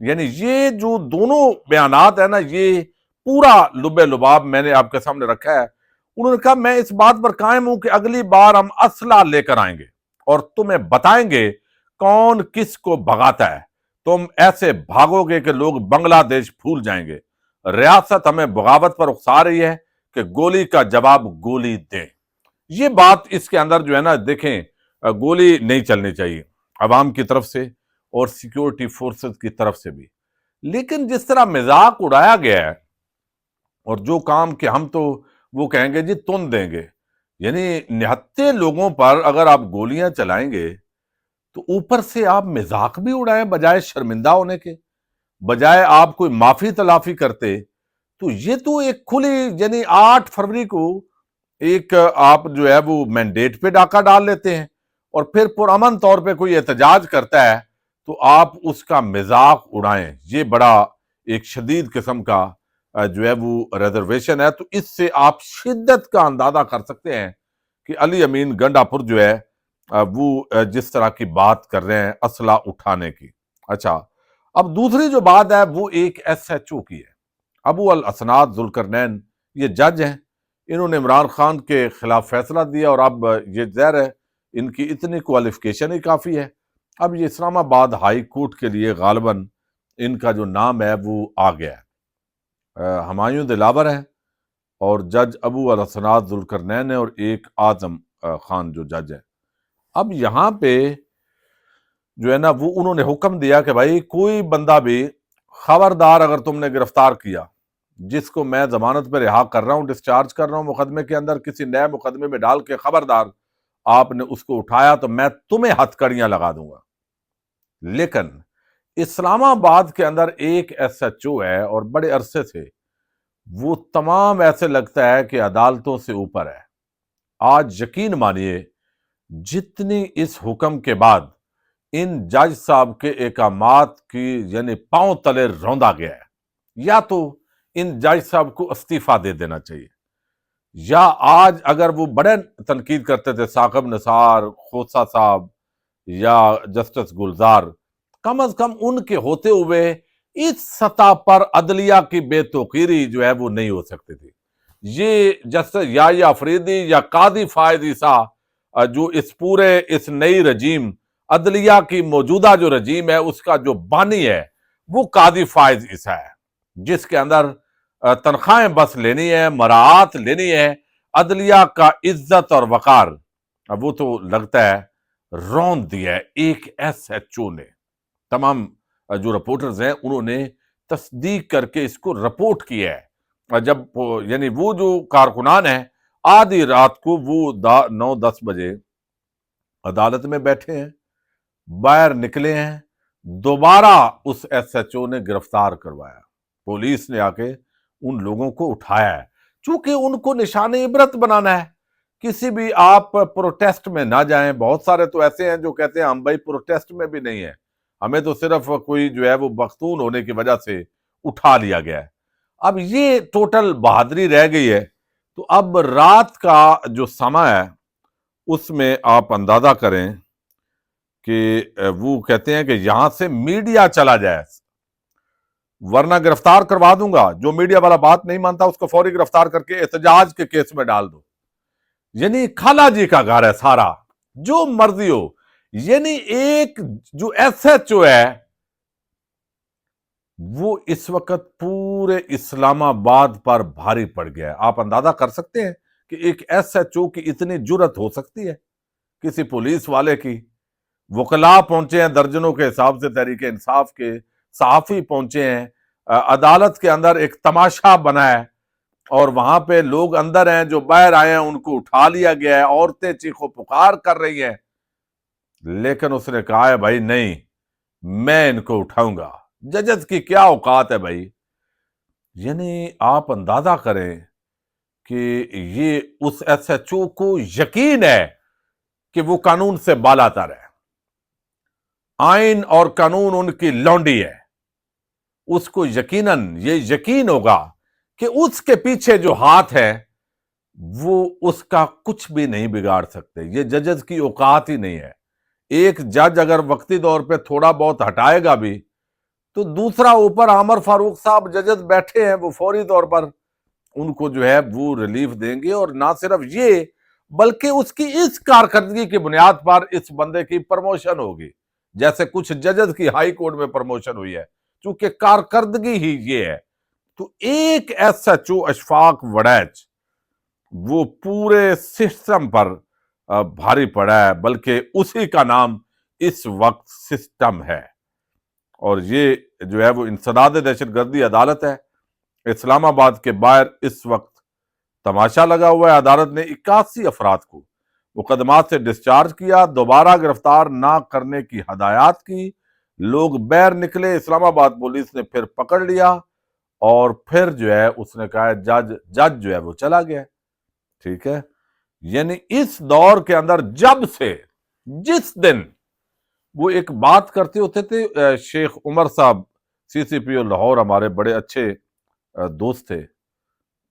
یعنی یہ جو دونوں بیانات ہیں نا، یہ پورا لب لباب میں نے آپ کے سامنے رکھا ہے۔ انہوں نے کہا میں اس بات پر قائم ہوں کہ اگلی بار ہم اسلحہ لے کر آئیں گے اور تمہیں بتائیں گے کون کس کو بھگاتا ہے۔ تم ایسے بھاگو گے کہ لوگ بنگلہ دیش بھول جائیں گے۔ ریاست ہمیں بغاوت پر اکسا رہی ہے کہ گولی کا جواب گولی دیں۔ یہ بات اس کے اندر جو ہے نا، دیکھیں گولی نہیں چلنی چاہیے عوام کی طرف سے اور سیکیورٹی فورسز کی طرف سے بھی، لیکن جس طرح مذاق اڑایا گیا ہے اور جو کام کہ ہم تو وہ کہیں گے جی تن دیں گے، یعنی نہتے لوگوں پر اگر آپ گولیاں چلائیں گے تو اوپر سے آپ مذاق بھی اڑائیں بجائے شرمندہ ہونے کے، بجائے آپ کوئی معافی تلافی کرتے، تو یہ تو ایک کھلی، یعنی 8 فروری کو ایک آپ جو ہے وہ مینڈیٹ پہ ڈاکہ ڈال لیتے ہیں اور پھر پرامن طور پہ کوئی احتجاج کرتا ہے تو آپ اس کا مذاق اڑائیں۔ یہ بڑا ایک شدید قسم کا جو ہے وہ ریزرویشن ہے۔ تو اس سے آپ شدت کا اندازہ کر سکتے ہیں کہ علی امین گنڈا پور جو ہے وہ جس طرح کی بات کر رہے ہیں اسلحہ اٹھانے کی۔ اچھا، اب دوسری جو بات ہے وہ ایک ایس ایچ او کی ہے۔ ابو الاسناد ذوالقرنین یہ جج ہیں، انہوں نے عمران خان کے خلاف فیصلہ دیا اور اب یہ ظاہر ہے ان کی اتنی کوالیفیکیشن ہی کافی ہے، اب یہ اسلام آباد ہائی کورٹ کے لیے غالباً ان کا جو نام ہے وہ آ گیا ہے۔ ہمایوں دلاور ہے اور جج ابو الاسناد ذوالقرنین ہے اور ایک اعظم خان جو جج ہے۔ اب یہاں پہ جو ہے نا وہ انہوں نے حکم دیا کہ بھائی کوئی بندہ بھی خبردار اگر تم نے گرفتار کیا، جس کو میں ضمانت پہ رہا کر رہا ہوں، ڈسچارج کر رہا ہوں مقدمے کے اندر، کسی نئے مقدمے میں ڈال کے خبردار آپ نے اس کو اٹھایا تو میں تمہیں ہتھ کڑیاں لگا دوں گا۔ لیکن اسلام آباد کے اندر ایک ایس ایچ او ہے اور بڑے عرصے سے وہ تمام ایسے لگتا ہے کہ عدالتوں سے اوپر ہے۔ آج یقین مانیے جتنی اس حکم کے بعد ان جج صاحب کے احکامات کی یعنی پاؤں تلے روندا گیا ہے، یا تو ان جج صاحب کو استعفیٰ دے دینا چاہیے، یا آج اگر وہ بڑے تنقید کرتے تھے ثاقب نثار، خوسا صاحب یا جسٹس گلزار، کم از کم ان کے ہوتے ہوئے اس سطح پر عدلیہ کی بے توقیری جو ہے وہ نہیں ہو سکتی تھی۔ یہ جسٹس یا افریدی یا قاضی فائز عیسیٰ جو اس پورے اس نئی رجیم عدلیہ کی موجودہ جو رجیم ہے اس کا جو بانی ہے وہ قاضی فائز عیسیٰ ہے، جس کے اندر تنخواہیں بس لینی ہے، مراعات لینی ہے، عدلیہ کا عزت اور وقار وہ تو لگتا ہے رون دیا ہے ایک ایس ایچ او نے۔ تمام جو رپورٹرز ہیں انہوں نے تصدیق کر کے اس کو رپورٹ کیا ہے۔ جب یعنی وہ جو کارکنان ہیں آدھی رات کو وہ 9-10 بجے عدالت میں بیٹھے ہیں، باہر نکلے ہیں، دوبارہ اس ایس ایچ او نے گرفتار کروایا، پولیس نے آ کے ان لوگوں کو اٹھایا ہے چونکہ ان کو نشان عبرت بنانا ہے۔ کسی بھی آپ پروٹیسٹ میں نہ جائیں، بہت سارے تو ایسے ہیں جو کہتے ہیں ہم بھائی پروٹیسٹ میں بھی نہیں ہیں، ہمیں تو صرف کوئی جو ہے وہ مختون ہونے کی وجہ سے اٹھا لیا گیا ہے۔ اب یہ ٹوٹل بہادری رہ گئی ہے۔ تو اب رات کا جو سما ہے اس میں آپ اندازہ کریں کہ وہ کہتے ہیں کہ یہاں سے میڈیا چلا جائے ورنہ گرفتار کروا دوں گا، جو میڈیا والا بات نہیں مانتا اس کو فوری گرفتار کر کے احتجاج کے کیس میں ڈال دو۔ یعنی خالہ جی کا گھر ہے سارا، جو مرضی ہو۔ یعنی ایک جو ایس ایچ او ہے وہ اس وقت پورے اسلام آباد پر بھاری پڑ گیا ہے۔ آپ اندازہ کر سکتے ہیں کہ ایک ایس ایچ او کی اتنی جرت ہو سکتی ہے کسی پولیس والے کی؟ وکلاء پہنچے ہیں درجنوں کے حساب سے، تحریک انصاف کے صحافی پہنچے ہیں، عدالت کے اندر ایک تماشا بنا ہے اور وہاں پہ لوگ اندر ہیں جو باہر آئے ہیں ان کو اٹھا لیا گیا ہے، عورتیں چیخ و پکار کر رہی ہیں، لیکن اس نے کہا ہے بھائی نہیں، میں ان کو اٹھاؤں گا۔ ججز کی کیا اوقات ہے بھائی؟ یعنی آپ اندازہ کریں کہ یہ اس ایس ایچ او کو یقین ہے کہ وہ قانون سے بالا تر ہے، آئین اور قانون ان کی لونڈی ہے، اس کو یقیناً یہ یقین ہوگا کہ اس کے پیچھے جو ہاتھ ہے وہ اس کا کچھ بھی نہیں بگاڑ سکتے۔ یہ ججز کی اوقات ہی نہیں ہے۔ ایک جج اگر وقتی طور پہ تھوڑا بہت ہٹائے گا بھی تو دوسرا اوپر عامر فاروق صاحب ججز بیٹھے ہیں، وہ فوری طور پر ان کو جو ہے وہ ریلیف دیں گے، اور نہ صرف یہ بلکہ اس کی اس کارکردگی کی بنیاد پر اس بندے کی پروموشن ہوگی، جیسے کچھ ججز کی ہائی کورٹ میں پروموشن ہوئی ہے، چونکہ کارکردگی ہی یہ ہے۔ تو ایک ایس ایچ او اشفاق وڑیچ وہ پورے سسٹم پر بھاری پڑا ہے، بلکہ اسی کا نام اس وقت سسٹم ہے، اور یہ جو ہے وہ انسداد دہشت گردی عدالت ہے۔ اسلام آباد کے باہر اس وقت تماشا لگا ہوا ہے۔ عدالت نے 81 افراد کو مقدمات سے ڈسچارج کیا، دوبارہ گرفتار نہ کرنے کی ہدایات کی، لوگ باہر نکلے، اسلام آباد پولیس نے پھر پکڑ لیا، اور پھر جو ہے اس نے کہا جج جو ہے وہ چلا گیا۔ ٹھیک ہے، یعنی اس دور کے اندر جب سے جس دن وہ ایک بات کرتے ہوتے تھے، شیخ عمر صاحب سی سی پی او لاہور ہمارے بڑے اچھے دوست تھے،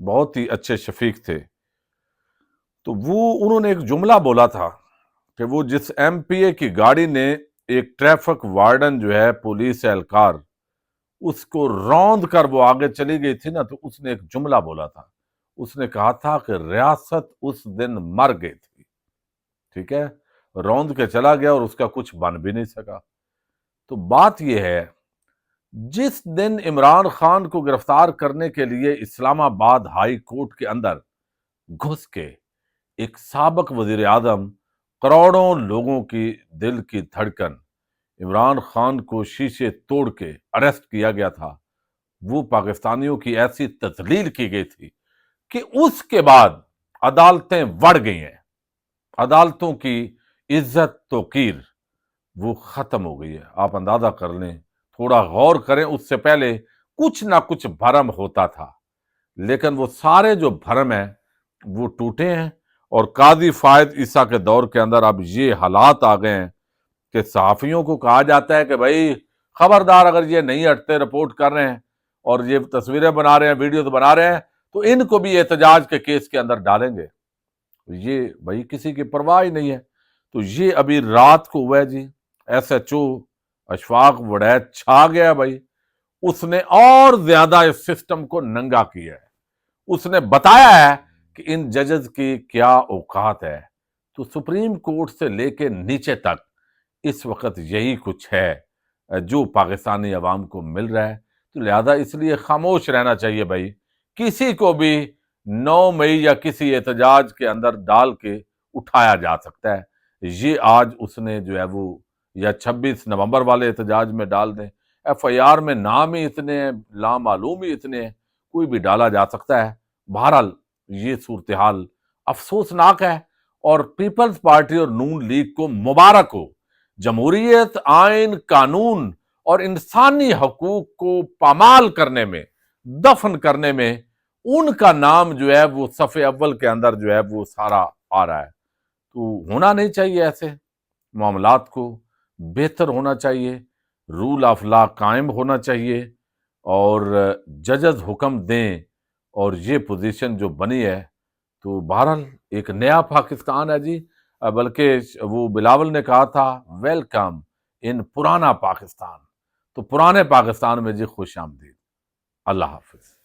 بہت ہی اچھے شفیق تھے، تو انہوں نے ایک جملہ بولا تھا کہ وہ جس ایم پی اے کی گاڑی نے ایک ٹریفک وارڈن جو ہے پولیس اہلکار اس کو روند کر وہ آگے چلی گئی تھی نا، تو اس نے ایک جملہ بولا تھا، اس نے کہا تھا کہ ریاست اس دن مر گئی تھی۔ ٹھیک ہے، روند کے چلا گیا اور اس کا کچھ بن بھی نہیں سکا۔ تو بات یہ ہے، جس دن عمران خان کو گرفتار کرنے کے لیے اسلام آباد ہائی کورٹ کے اندر گھس کے ایک سابق وزیر اعظم، کروڑوں لوگوں کی دل کی دھڑکن، عمران خان کو شیشے توڑ کے اریسٹ کیا گیا تھا، وہ پاکستانیوں کی ایسی تذلیل کی گئی تھی کہ اس کے بعد عدالتیں بڑھ گئی ہیں، عدالتوں کی عزت توقیر وہ ختم ہو گئی ہے۔ آپ اندازہ کر لیں، تھوڑا غور کریں، اس سے پہلے کچھ نہ کچھ بھرم ہوتا تھا، لیکن وہ سارے جو بھرم ہیں وہ ٹوٹے ہیں، اور قاضی فائد عیسیٰ کے دور کے اندر اب یہ حالات آ گئے ہیں کہ صحافیوں کو کہا جاتا ہے کہ بھائی خبردار، اگر یہ نہیں ہٹتے، رپورٹ کر رہے ہیں اور یہ تصویریں بنا رہے ہیں، ویڈیوز بنا رہے ہیں، تو ان کو بھی احتجاج کے کیس کے اندر ڈالیں گے۔ یہ بھائی کسی کی پرواہ ہی نہیں ہے۔ تو یہ ابھی رات کو ہوا ہے جی، ایس ایچ او اشفاق وڑیچ چھا گیا بھائی، اس نے اور زیادہ اس سسٹم کو ننگا کیا ہے، اس نے بتایا ہے کہ ان ججز کی کیا اوقات ہے۔ تو سپریم کورٹ سے لے کے نیچے تک اس وقت یہی کچھ ہے جو پاکستانی عوام کو مل رہا ہے، تو لہذا اس لیے خاموش رہنا چاہیے بھائی، کسی کو بھی 9 مئی یا کسی احتجاج کے اندر ڈال کے اٹھایا جا سکتا ہے۔ یہ آج اس نے جو ہے وہ یا 26 نومبر والے احتجاج میں ڈال دیں، ایف آئی آر میں نام ہی اتنے ہیں، لامعلوم ہی اتنے ہیں، کوئی بھی ڈالا جا سکتا ہے۔ بہرحال یہ صورتحال افسوسناک ہے، اور پیپلز پارٹی اور نون لیگ کو مبارک ہو، جمہوریت، آئین، قانون اور انسانی حقوق کو پامال کرنے میں، دفن کرنے میں ان کا نام جو ہے وہ صف اول کے اندر جو ہے وہ سارا آ رہا ہے۔ تو ہونا نہیں چاہیے، ایسے معاملات کو بہتر ہونا چاہیے، رول آف لا قائم ہونا چاہیے، اور ججز حکم دیں، اور یہ پوزیشن جو بنی ہے تو بہرحال ایک نیا پاکستان ہے جی، بلکہ وہ بلاول نے کہا تھا ویلکم ان پرانا پاکستان، تو پرانے پاکستان میں جی خوش آمدید۔ اللہ حافظ۔